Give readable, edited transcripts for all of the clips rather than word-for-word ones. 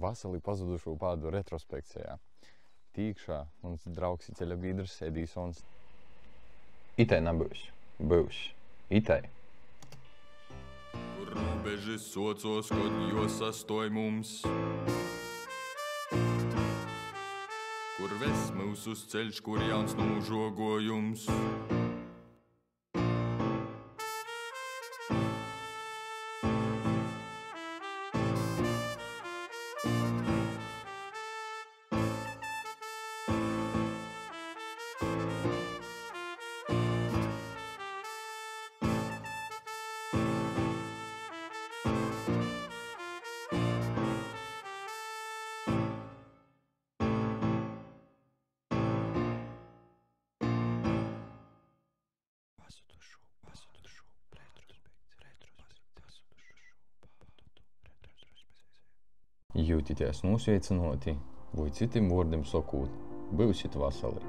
Vasarī pazudušo pādu retrospekcijā. Tīkšā mans draugs ir ceļa biedrs Edisons. Itai nebūs. Būs. Itai. Kur robeži socios, kod jos sastoj mums. Kur ves mūs uz ceļš, kur jauns nožogojums. Jūtīties nosveicinoti, vai citim vārdiem sakot, būsit vasali.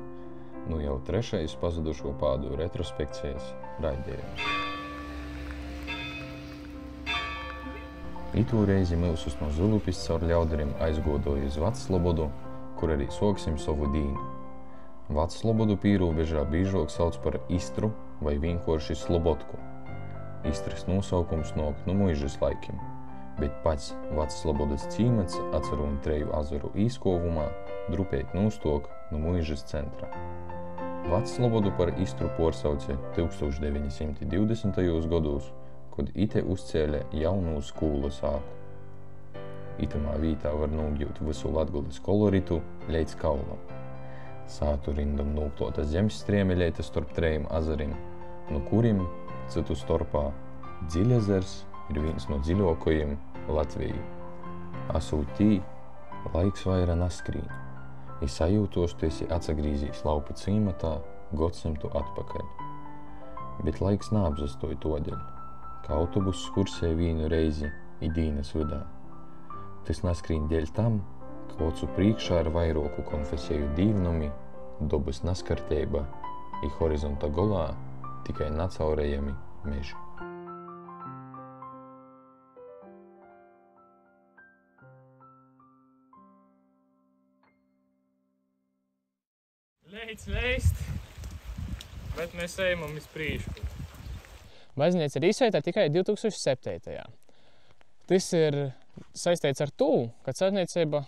Nu jau trešais pazudušo pādu retrospekcijas raidījums. Itū reizi mūsus no Zulupis caur Ļaudarim aizgodoja uz Vacslobodu, kur arī soksim savu dīnu. Vacslobodu pīrobežā bīžok sauc par Istru vai vienkārši Slobodku. Istras nosaukums nāk no muižas laikim, bet pats Vacslobodas cīmats atcerun Treju azaru īskovumā drupēt nūstok no muižas centra. Vacslobodu par Istru porsauce 1920. gados, kad ite uzcēle jaunū skūlu sāku. Itamā vītā var nūgjūt visu Latgulis koloritu līdz kaulam. Sātu rindam nūplota zemstriemeļeite starp trejiem azarim, no kurim, citu starpā, Dziļezers ir viens no dziļākajiem Latvijā. Asūtī laiks vaira naskrīn. I sajūtos, tu esi atsagrīzījis laupa cīmatā gadsimtu atpakaļ. Bet laiks neapzastoja todeļ, ka autobuss kursē vienu reizi i dīnas vidā. Tas naskrīn dēļ tam, ka ocu priekšā ar vairoku konfesēju dīvnumi, dobas naskarteiba i horizonta golā tikai nacaurējami meži. Leids veist, bet mēs ejam uz priekšu. Baznīca ir izveidota tikai 2007. Tas ir saistīts ar to, ka celtniecība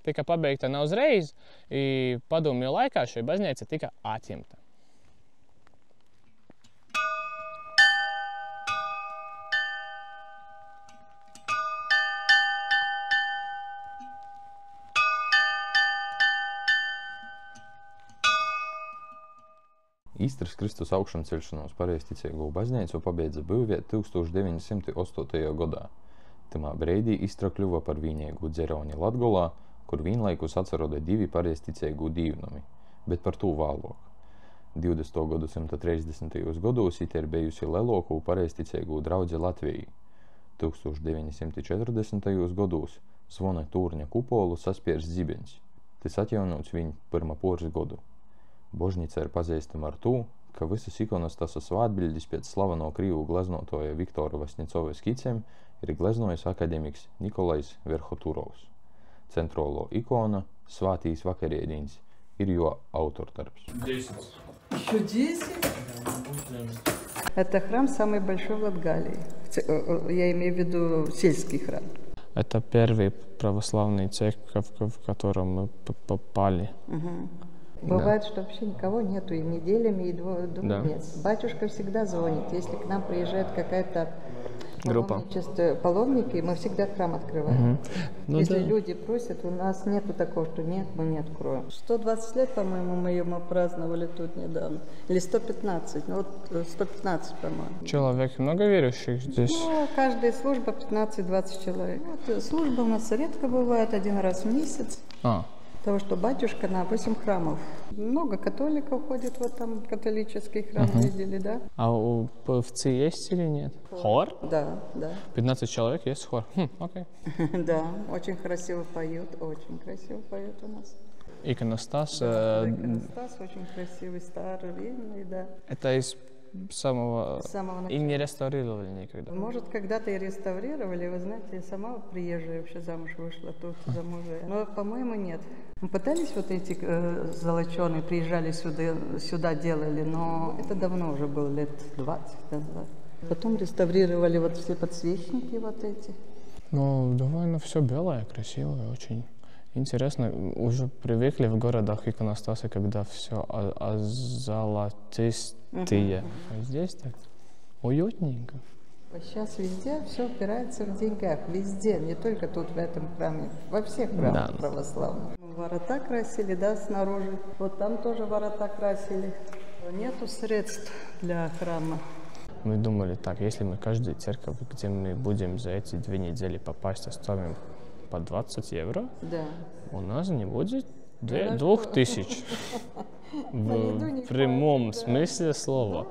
tika pabeigta ne uzreiz, i padomju laikā šī baznīca tika atņemta. Istras Kristus augšana ceļšanos pareizticīgo baznīcu pabeidza būvēt 1908. gadā. Tamā breidī Istra kļuva par vienīgu dzeroni Latgolā, kur vienlaikus atceroda divi pareizticīgo dīvnumi, bet par to vēlāk. 20. gadsimta 30. gados ite ir bijusi lielākā pareizticīgo draudze Latvijā. 1940. gados Zvona Tūrņa kupolu saspiers zibeņs. Tas atjaunots viņa pirma poras godu. Božnica ir pazīstama ar to, ka visas ikonostasas vātbiļdis pēc slaveno krīvu gleznotoja Viktora Vasņicova skicēm ir gleznojis akademiks Nikolais Verhoturovs. Centrālo ikona Svātīs vakarēdīņs ir jo autortarbs. 10. Еще 10? Это храм самый большой в Латгалии. Я имею в виду сельский храм. Это первый православный церковь, в котором мы попали. Бывает, что вообще никого нету и неделями, и двух месяцев. Батюшка всегда звонит. Если к нам приезжает какая-то группа паломники, мы всегда храм открываем. Если люди просят, у нас нету такого, что нет, мы не откроем. 120 лет, по-моему, мы праздновали тут недавно. Или 115, ну вот 115, по-моему. Человек много верующих здесь? Ну, каждая служба 15-20 человек. Вот, служба у нас редко бывает, один раз в месяц. Потому что батюшка на 8 храмов. Много католиков ходит в этом католический храм, видели, да? А у певцы есть или нет? Хор? Да, да. 15 человек есть хор? Окей. Да, очень красиво поют у нас. Иконостас? Да, иконостас очень красивый, старый, длинный, да. Это из самого самого и не реставрировали никогда. Может, когда-то и реставрировали, вы знаете, я сама приезжая вообще замуж вышла тут, замужая. Но, по-моему, нет. Мы пытались вот эти золоченые, приезжали сюда делали, но это давно уже было, лет 20 назад. Потом реставрировали вот все подсвечники вот эти. Ну, довольно все белое, красивое, очень интересно. Уже привыкли в городах иконостасы, когда все золотистые. А здесь так уютненько. Сейчас везде все упирается в деньгах, везде, не только тут в этом храме, во всех храмах православных. Ворота красили, да, снаружи. Вот там тоже ворота красили. Нету средств для храма. Мы думали так, если мы каждую церковь, где мы будем за эти 2 недели попасть, оставим по 20 евро, Да. у нас не будет 2000 в прямом смысле слова.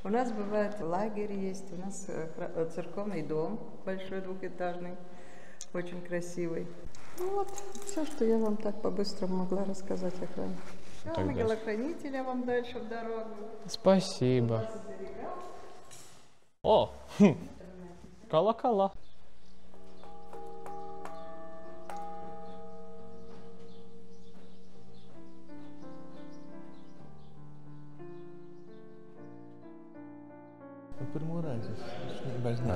У нас бывает лагерь есть, у нас церковный дом большой, двухэтажный, очень красивый. Ну вот, все, что я вам так по-быстрому могла рассказать о храме. Все, ангела-хранителя вам дальше в дорогу. Спасибо. О, колокола. Pirmo reizi es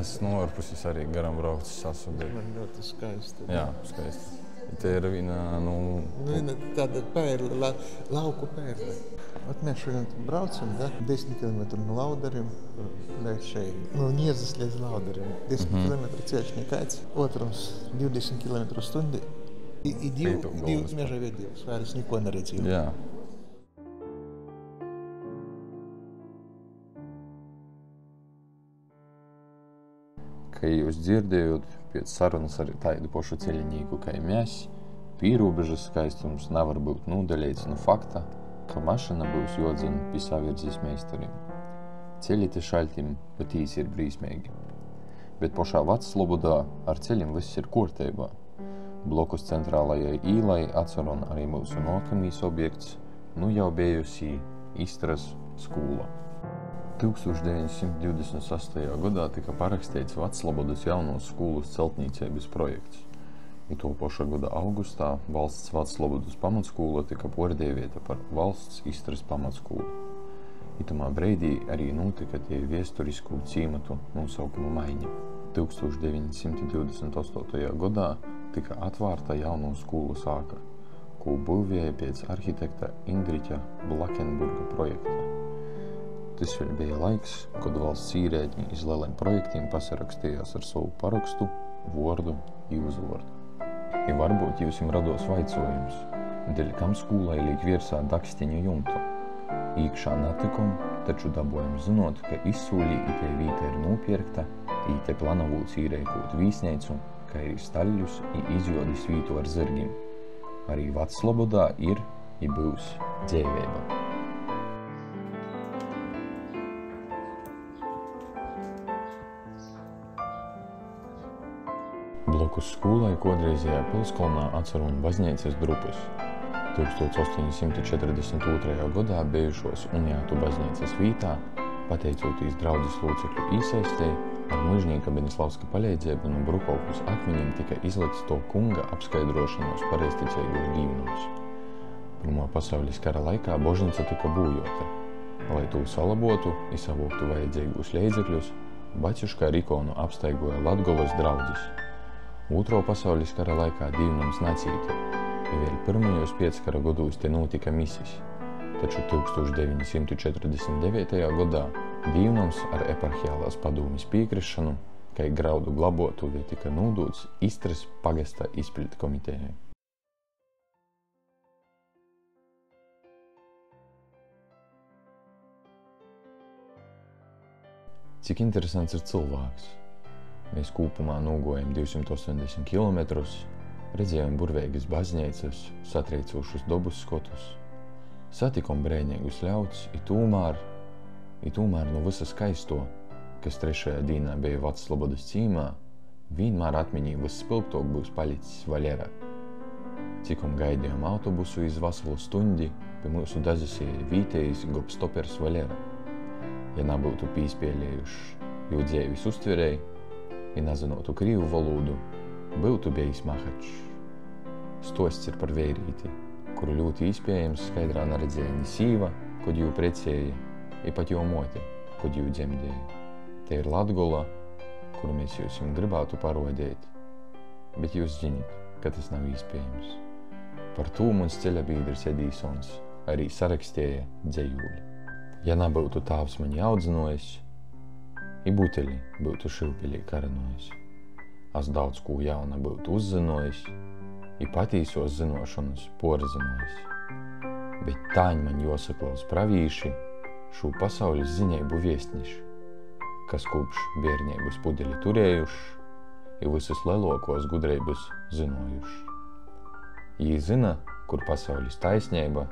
Es no ārpuses arī garām braucu sasodīt. Man ļoti skaisti. Jā, skaisti. Te ir viena, Nu, tāda pērle, lauku pērle. Вот mēs šodien braucam, да, 10 km no Laudariem līdz šeit. No Niezas līdz Laudariem. 10 km ceļš nekāds, otrums 20 km stundi. I divi meža viedības, vairs neko neredzīju. jā. Kā jūs dzirdējot, pēc sarunas ar tādu pašu ceļinīku kā mēs, pīrobežas skaistums nevar būt nūdaļīts no fakta, ka mašina būs jodzina pie savirzes meistarim. Ceļi te šaltim patīs ir brīsmīgi. Bet pašā Veclobodā ar ceļiem viss ir kārtībā. Blokus centrālajai īlai atceron arī mūsu nākamīs objekts, nu jau bijusi Istras skola. 1928. gadā tika parakstīts Veclobodas jaunos skolas celtniecības projekts. I to paša gada augustā valsts Veclobodas pamatskola tika pārdēvēta par valsts Istras pamatskolu. Itamā breidī arī notika tie viesturisku ciematu nosaukumu maiņa. 1928. gadā tika atvārta jauno skolu sāka, ko būvēja pēc arhitekta Indriķa Blakenburga projekta. Tas vēl bija laiks, kad valsts īrēģi iz lieliem projektiem pasarakstījās ar savu parakstu, vārdu un uzvārdu. I varbūt jūs jums rados vaicojums, dēļ kam skolai liek virsā dakstiņu jumtu. Īkšā natikom, taču dabojam zinot, ka izsūlī itē vīta ir nopirkta, itē planavots īrēkot vīsneicu, kā arī staļļus i izjodis vītu ar zirgim. Arī Veclobodā ir i būs dzēveiba. Blokus skolai kodreizajā pilskolnā atceron baznīcas drupas. 1842. gadā bijušos Uniātu baznīcas vītā, pateicoties draudzes locekļu īsaistei, ar mužņīka Benislavska palīdzību no Brukovkus akmeņiem tika izlikts to kunga apskaidrošanos pareizticīgos dīvnums. Pirmā pasaules kara laikā božnica tika būjota. Lai to salabotu i savoktu vajadzīgus līdzekļus, baķuška ar ikonu apstaigoja Latgolas draudzes. Otro pasaules kara laikā dīvnums nacīta, i vēl pirmajos pieckara godūs te notika misis. Taču 1949. gadā dīvnums ar eparhiālās padūmis piekrišanu, kai graudu glabotuvi tika nūdūts Istras pagasta izpildu komitejai. Cik interesants ir cilvēks. Mēs kopumā nogojam 280 km, redzējām burveigas baznīcas, satriecošus dobus skotus. Satikom brēnīgus ļauts, i tūmēr no visa skaisto, kas trešajā dīnā bija Veclobodas cīmā, vienmēr atmiņī visspilgtok būs palicis Valera. Cikom gaidījām autobusu iz veselu stundi, pie mūsu dazisēja vītējis gopstopers Valera. ja nebūtu pīspēlējuši jū dzeivis uztverēji, ja nezinotu krīvu valodu, būtu bijis mahačs. Stosts ir par veirīti, kuru ļoti iespējams skaidrā neredzēja ni sīva, kod jū precēja, i pat jū mote, kod jū dzemdēja. Te ir Latgola, kuru mēs jūs jums gribētu parodēt, bet jūs zināt, ka tas nav iespējams. Par tū mums ceļa biedrs Edisons arī sarakstēja dzejūļi. Ja nebūtu tāvs mani audzinojis, i buteļi būtu šilpilī karanojis. Es daudz ko jauna būtu uzzinojis, i patīsos zinošanas porzinojis. Bet tāņ man josaklaus pravīši, šū pasaules ziņeibu viestniši, kas kopš bērniebus pudeļi turējuši, i visus leluokos gudreibus zinojuši. Jī zina, kur pasaulis taisneiba,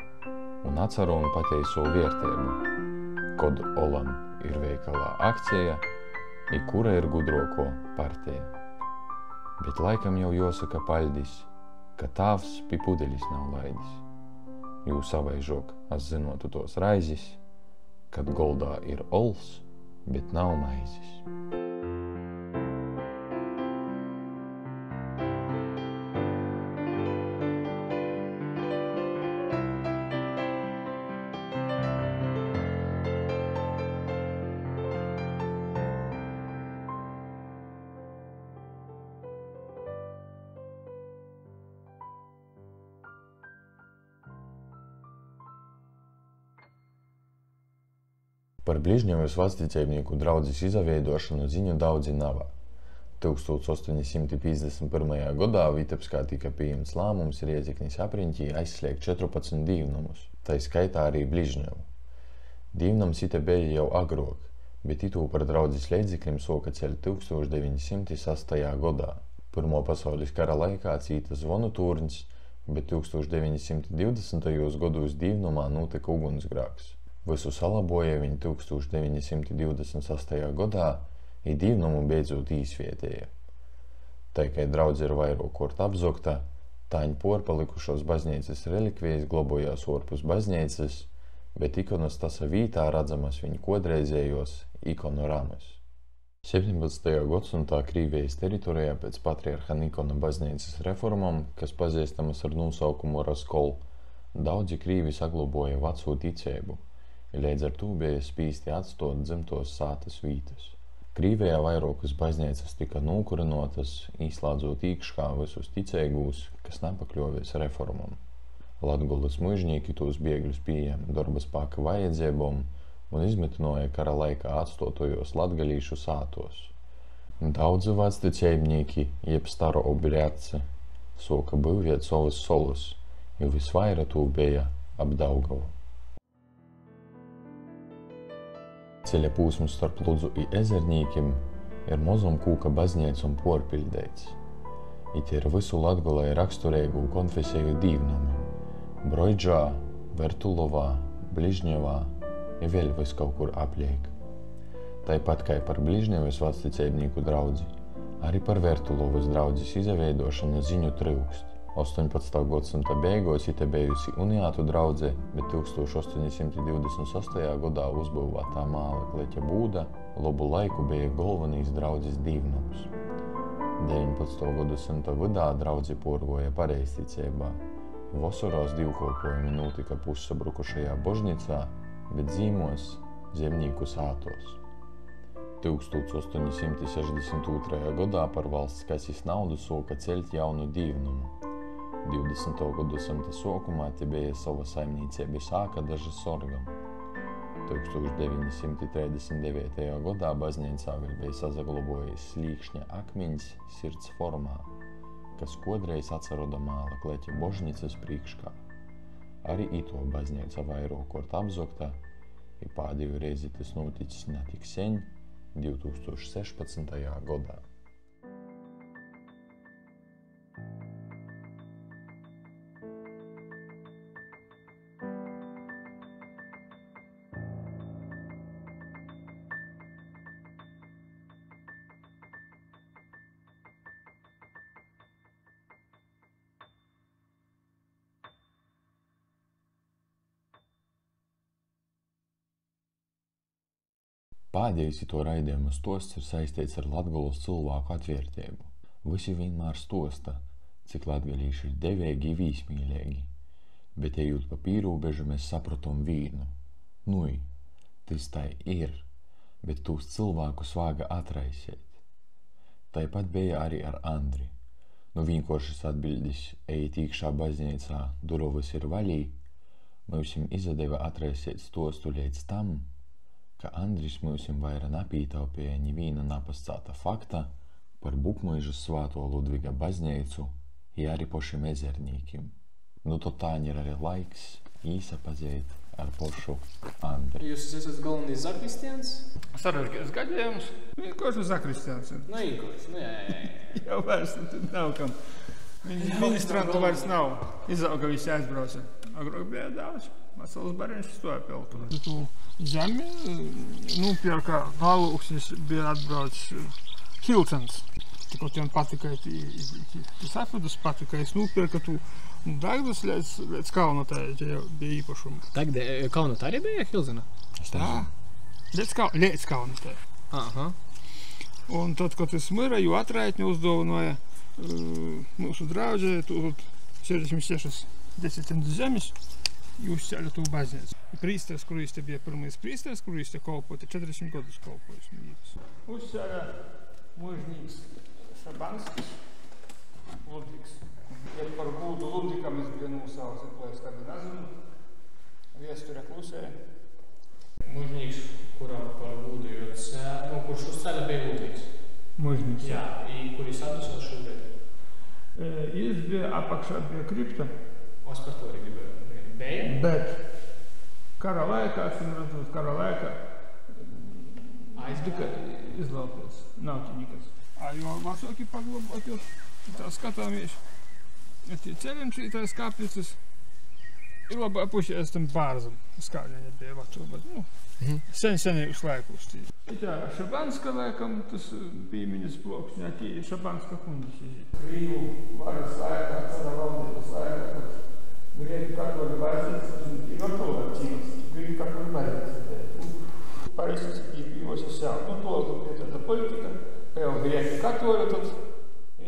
un atceru un pateiso vierteibu, kod olam ir veikalā akcija, i kura ir gudroko partija. Bet laikam jau josaka paļdis, ka tāvs pi pudeļis nav laidis. Jū savaižok, es zinotu tos raizis, kad goldā ir ols, bet nav maizis. Par Bližņevas vecticēbnieku draudzes izaveidošanu ziņu daudzi nava. 1851. gadā Vitebskā tika pieņemts lēmums Riedzeknis apriņķī aizslēgt 14 dīvnamus, tai skaitā arī Bližņevu. Dīvnams ite beja jau agrok, bet itū par draudzes leidzeklim soka ceļ 1908. gadā. Pirmo pasaules kara laikā cīta zvonu turņs, bet 1920. gados dīvnumā notika ugunsgrāks. Visu salaboja viņi 1928. gadā, i dīvnumu beidzot īsvietēja. Tai, kai draudze ir vairāk kort apzogta, tāņ porpalikušos baznīcas relikvijas globojās orpus baznīcas, bet ikonas tasa vītā redzamas viņu kodreizējos ikonu ramas. 17. gadsimtā Krīvijas teritorijā pēc patriarha Nikona baznīcas reformām, kas pazīstamas ar nosaukumu Raskol, daudzi krīvi sagloboja veco ticēbu. Līdz ar to bija spīsti atstot dzimtos sātas vītas. Krīvijā vairākas baznīcas tika nūkurinotas, īslādzot īkškā visus ticēgūs, kas nepakļovies reformam. Latgolas mužnieki tos biegļus pieejam darba spēka vajadzībām un izmitinoja kara laikā atstotojos latgalīšu sātos. Daudzi vecticēbnieki, jeb staro obriaci, soka būvēt savas solus, jo visvaira tū bija ap Daugavu. Ceļa pūsms starp Ludzu i Ezernīkim ir mozom kūka baznīcom porpildēts. Ite ir visu Latgolai raksturīgu konfesiju dīvnumi – Broidžā, Vertulovā, Bližņevā i vēl vis kaut kur apliek. Tāpat kā par Bližņevas vecticēbnieku draudzi, arī par Vertulovas draudzes izaveidošanu ziņu trūkst. 18. gadsimta beigos ite bijusi uniātu draudze, bet 1828. gadā uzbūvētā māla kleķa būda labu laiku bija galvenīs draudzes dīvnums. 19. gadsimta vidā draudzi porgoja pareizticībā. Vasaros divkolpojumi notika pussabrukušajā bažnicā, bet zīmos zemnieku sātos. 1862. gadā par valsts kases naudu soka ceļt jaunu dīvnumu. 20. gadsimta sākumā te bija sava saimniecība sāka daži sorgam. 1939. gadā baznīcā vēl bija sazaglabojis slīkšņa akmeņs sirds formā, kas kodreiz atceroda māla kleķa božnicas priekškā. Arī ito baznīca vairāk kort apzogta, i pēdējo reizi tas noticis ne tik sen, 2016. gadā. Pēdējais to raidījuma stosts ir saistīts ar latgulos cilvēku atvērtību. Visi vienmēr stosta, cik latgalīši ir devīgi un vīsmīlīgi, bet ejot pa pīrūbežu mēs sapratam vīnu. Nui, tas tai ir, bet tūs cilvēkus vāga atraisēt. Tāpat bija arī ar Andri. Nu vienkāršas atbildis, ejiet iekšā baznīcā, durvis ir vaļī, mūsim izadeva atraisēt stostu līdz tam, ka Andris mūsim vaira napītaupēja nevīna napascāta fakta par Bukmaižas svāto Ludviga baznīcu i arī pošim ezernīkim. Nu to tā ir arī laiks īsapazēt ar pošu Andri. Jūs esat galvenais zakristians? Sarežģīts gadījums. Vienkārši zakristians. Nu, vienkārši, nu jā. Jau vairs nav kam. Ministrantu vairs nav. Izauga visi aizbrauca. Agrāk bija daudz. Vesels bariņš stoja peltu. Tu zemi nupirka galūksnis bija atbraucis Hilcens. Tikot jām patika tas apvedus patika, es nupirka tu dagdas līdz Kaunotā, ja bija īpašumu. Tagad Kaunotā arī bija Hilzena? Tā. Līdz Kaunotā. Aha. Un tad, kad es mīra, jo atraitņu uzdovanoja mūsu draudžē, tu 66 10 zemes, jūs ceļa tu baznīcu. Prīsters, kurīs te bija pirmais prīsters, kurīs te kolpoja, 40 gadus kolpojas. Uzceļa mužnīgs Šabanskis, Ludvigs. Ja par gūdu Ludvigam es biju nosaucis, ko es kādu nezinu, viesture klusēja. Mužnīgs, kuram par gūdu, jo kurš uz ceļa bija Ludvigs. Mužnīgs. Jā, i kuris atdusot šobrīd? Jis bija apakšā bija kripta. O, es par to arī gribēju. Bija? Bet kara laikā, kara laikā Aizbēja? izlaupies. Nav te nekas. Jo vecāki paglabāt, tā skatāmies. Tie ceļiņš ir tās kāpīces. Ir labā pušē es tam bārzam. Skāļiņa bija vecā, bet sen-senējus laikus. Tā Šabanska laikam, tas bija miņas plokšņā, tie Šabanska kundis. Krīvu varas laikā, cara valdības laikā, kad Grieķu katoļu baznīca ir vartoja dzīves. Grieķu katoļu baznīca. Pareisis īpīvos es jau. Nu, to pie tāda politika, ka jau Grieķu katoļu, tad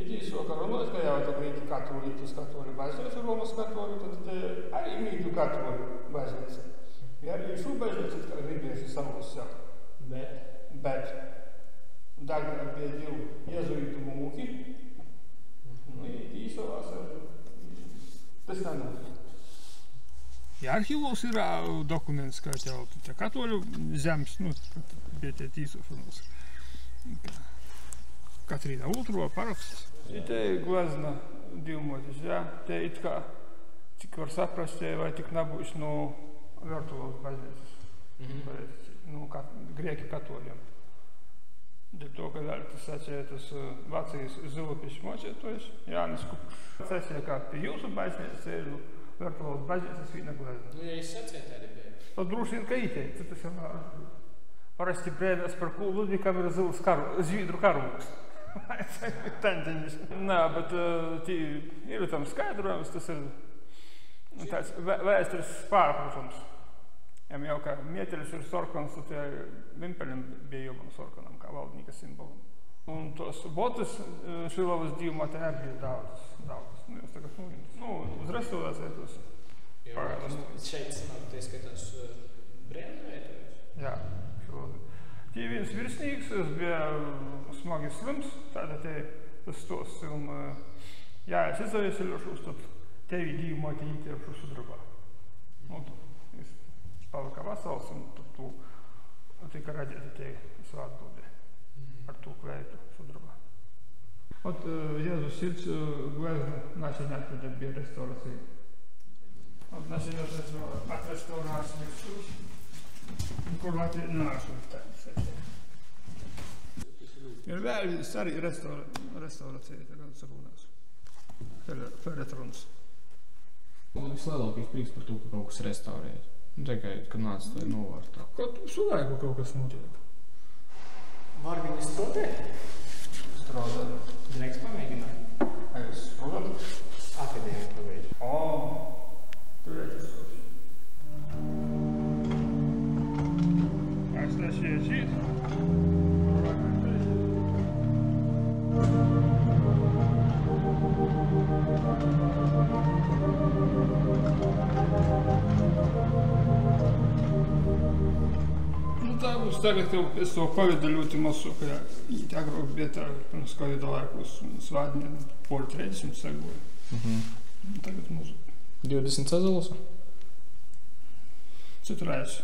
idīs soka runos, ka jau tā Grieķu katoļu, tas katoļu baznīca, Romas katoļu, tad arī mītu katoļu baznīca. Ja arī šo baznīcu, kā gribējuši savus sakt. Bet daļā bija divu jezuītu mūki, nu, īsovās ar tas nenāk. Ja arhīvos ir dokuments, kā jau katoļu zemes, nu, bija tie tīsošanos. Katrīna Ultro paraksts. Te glazna divmotis, ja? Te it kā, cik var saprast, vai tik nebūs no Vērtulovas baznīcas. Nu, Grieķu katoļiem. Dēļ to, ka vēl tas sacīja tas Vācijas Zilupis mocētojs, Jānis Kupš. Sacīja, kā pie jūsu baznīcas ir Vērtulovas baznīcas vīna glazna. Nu, ja es sacīju, tā arī bija. Tad droši vien, ka iteica, tas jau parasti brēdās par ko Ludvigam ir Zviedru karūks. Nā, bet ir tam skaidrojums, tas ir tāds vēstures pārprotams. Ja jau kā mieteļus ir sorkans, tad vimpeļiem bija jobam sorkanam, kā valdnīka simbolam. Un tos botus Šilovas divumā tā arī bija daudz. Nu, jūs tagad, uz restaurācijā tos pagādās. Šeit sanāk, tie skatās brēnu vietojus? Jā, Šilovas. Tie viens virsnīgs, es bija smagi slims, tāda te tas tos, un jā, es izavieseļošos, tad tevi divumā te ītiešu sudrabā. Nu, palika vasals, un tad tu tika radīta te svātbūdē ar tu kvētu sudrabā. Ot Jēzus sirds glezna našien atvedē bija restaurācija. Ot našien atrestaurācija šūs, kur Latvija nāšu tādi. Ir vēl arī restaurācija, tagad sarunās. Feretruns. Vislielākais prieks par to, ka kaut kas restaurējas. Tikai, kad nāc to novārtā. Kad visu laiku kaut kas notiek. Var viņi strādāt? Strādāt. Drēks pamēģināt? A jūs strādāt? Akadēmiju paveidži. Tur ir tas kaut. Es nešie žīt. tagad jau pēc to Covid ļoti masu, ka īt agrāk bija tā, pirms Covid laikos svādņi poli 30 sagoja. Tagad mūsu 20 sazulas? Citurēs.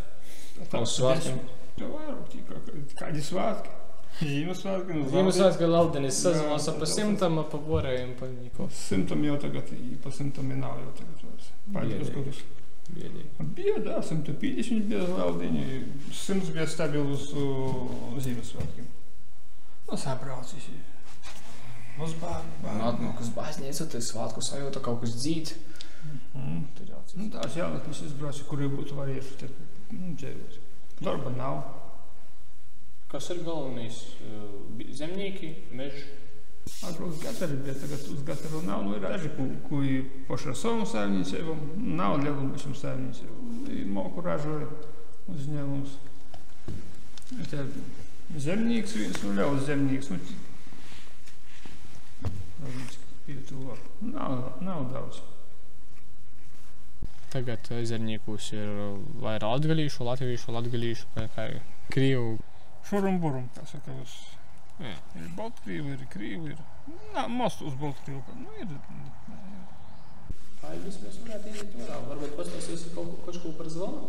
Uz svātkiem? Jā, vairāk tīkā, kādi svātki. Ziemassvētki, Ziemassvētki Laudenis sazulas pa 100, a pa porējiem pa niko. 100 jau tagad, pa 100 nav jau tagad vairs. Pāļos gadus. Biedīgi. Bija, da, 150 bija Laudiņi, 100 bija stabilus Ziemassvētkiem. Nu, sabraucis. Uz bārni. Atnākas baznīca, tad svātku sajūta kaut kas dzīt. Nu, tās jaunatnes izbrauci, kuri būtu varējuši te dzēvot. Darba nav. Kas ir galvenais? Zemnieki, meži? Agrāk gatari bija, tagad uz gataru nav. Nu, ir daži, kuri poši ar savu saimniecībām, nav lielumišam saimniecībām. Moku ražoja uzņēmums. Te zemnieks viens, nu ļaus zemnieks. Nav daudz. Tagad ezernīkos ir vairāk latgalīšu, latviešu, kā krīvu. Šurum-burum, kā saka, ir Baltkrīvi, ir Krīvi, ir most uz Baltkrīvu. Nu, ir. Paļģis mēs varētu iziet varā. Varbūt pastāstīs kaut ko par zvanu?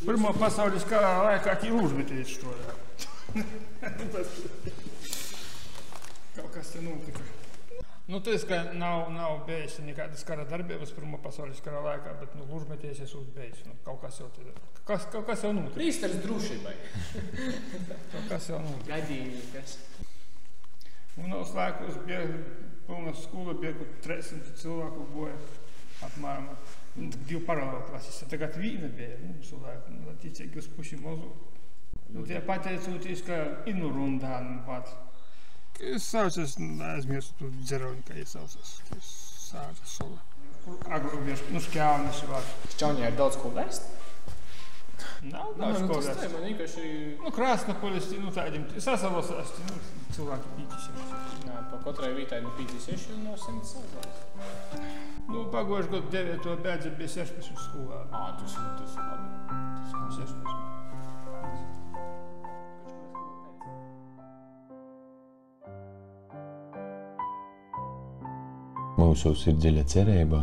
Pirmo pasaules karā laikā Lūžmetīs štojā. Kaut kas te notika. Nu, tas, ka nav bijis nekādas kara darbības Pirmo pasaules kara laikā, bet Lūžmetīs esmu bijis. Kaut kas jau te... Kaut kas jau notika. Prīsters drošībai. Kaut kas jau notika. Gadījīgas. Mūnos laikos bija pilna skola, bija 300 cilvēku goja apmēram. 2 paralēli klases. Tagad viena bija mūsu laiku. Ticīgi uz puši mozu. Tie pateicoties, ka inu rundānu pat. Es saucas, aizmirstu tu dzeroņu, kā es saucas. Es saucas sola. Agrāk bija šķēvnis vārds. Šķēvņā ir daudz ko vēst? Nav daudz ko vēst. Man vienkārši... Krasnopolis, tādiem, Sasalos asti, cilvēki 500. Jā, pa katrai vītai 5-6 no 100 sazās. Pagojuši gadu 9. bēdzi bija 16 skolā. Tas labi. Tas 16. Mūsos ir dziļa cerība,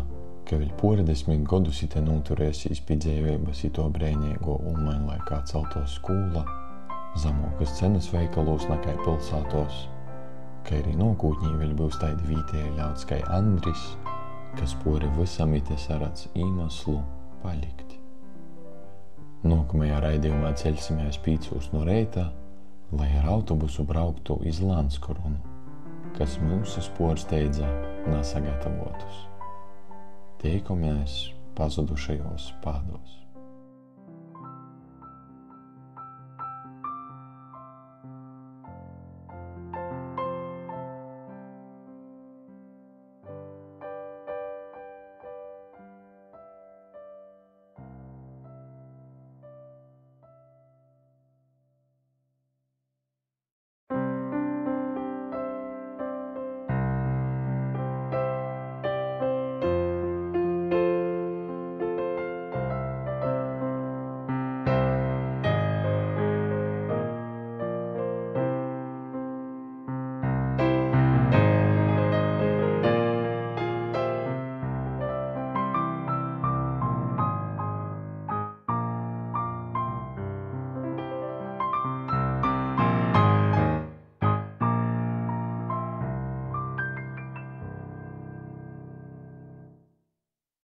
ka vēl pori 10 gadus ite noturēsīs pie dzīvības ito brēņīgo ulmaņu laikā celtos skūla, zamokas cenas veikalos nakai pilsātos, ka arī nokūtņī vēl būs taidi vītēji ļauds kai Andris, kas pori visam ite sarats īmaslu palikt. Nākamajā raidījumā ceļsimies 5 no reita, lai ar autobusu brauktu iz Lanskorunu, kas mūsu sporsteidza nesagatavotus. Tiekamies pazudušajos pādos.